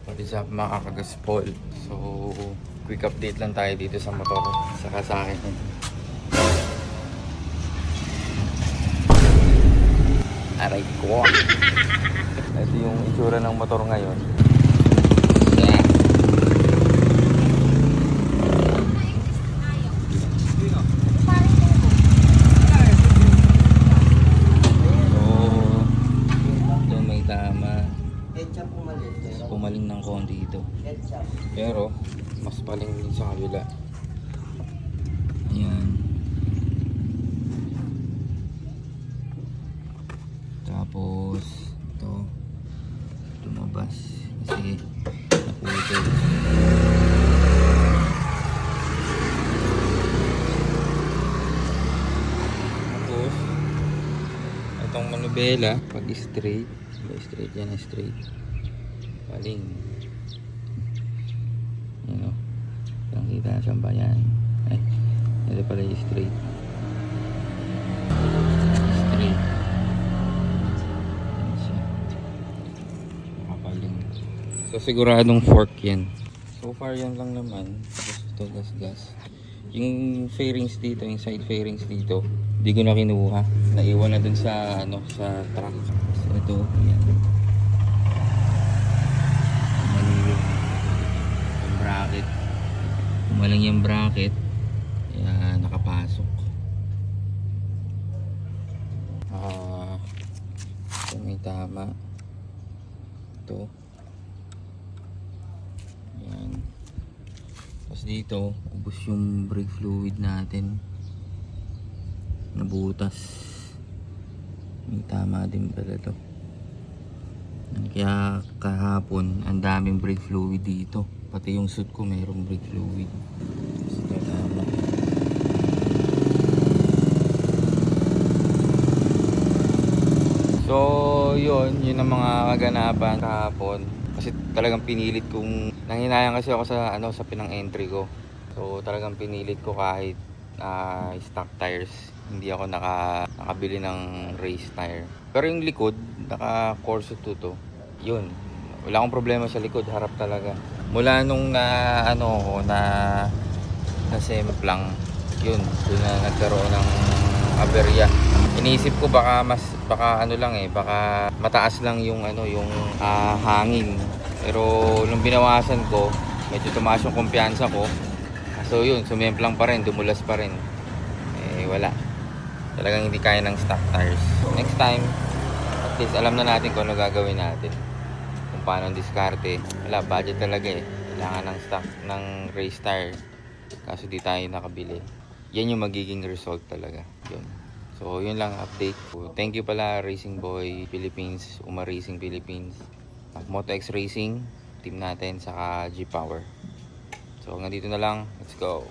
What is up mga kagaspol? So, quick update lang tayo dito sa motor. Saka sa akin yun. Aray ko. Ito yung itsura ng motor ngayon. Yeah. So, may tama. Pumaling ng konti ito. Pero mas paling din sa kabila. Ayan. Tapos ito lumabas kasi naputol. Tapos itong manubela pag straight yan straight paling yun o nakita na siyang bayan ay ito pala yung straight yan siya nakapaling so siguradong fork yan so far yan lang naman tapos ito gas yung fairings dito yung side fairings dito hindi ko na kinuha naiwan na dun sa sa truck so ito yan bracket kumalang yung bracket kaya nakapasok ito may tama ito yan tapos dito ubos yung brake fluid natin nabutas may tama din pala to kaya kahapon ang daming brake fluid dito pati yung suit ko mayroong brake fluid. So yun ang mga kaganapan kahapon kasi talagang pinilit kong nanghinayang kasi ako sa sa pinang entry ko. So talagang pinilit ko kahit stock tires hindi ako nakabili ng race tire. Pero yung likod naka Corso 2 to. Yun. Wala akong problema sa likod, harap talaga. Mula nung na semplang, yun, doon na nagkaroon ng aberya. Iniisip ko baka baka mataas lang yung hangin. Pero nung binawasan ko, medyo tumaas yung kumpiyansa ko. So yun, sumemplang pa rin, dumulas pa rin. Eh wala. Talagang hindi kaya ng stock tires. Next time, at least alam na natin kung ano gagawin natin. Paano ang diskarte. Wala, budget talaga eh. Kailangan ng stock ng race tire. Kaso di tayo nakabili. Yan yung magiging result talaga. Yun. So, yun lang update. So, thank you pala Racing Boy Philippines, Uma Racing Philippines, Moto X Racing, team natin, saka G-Power. So, hanggang dito na lang. Let's go!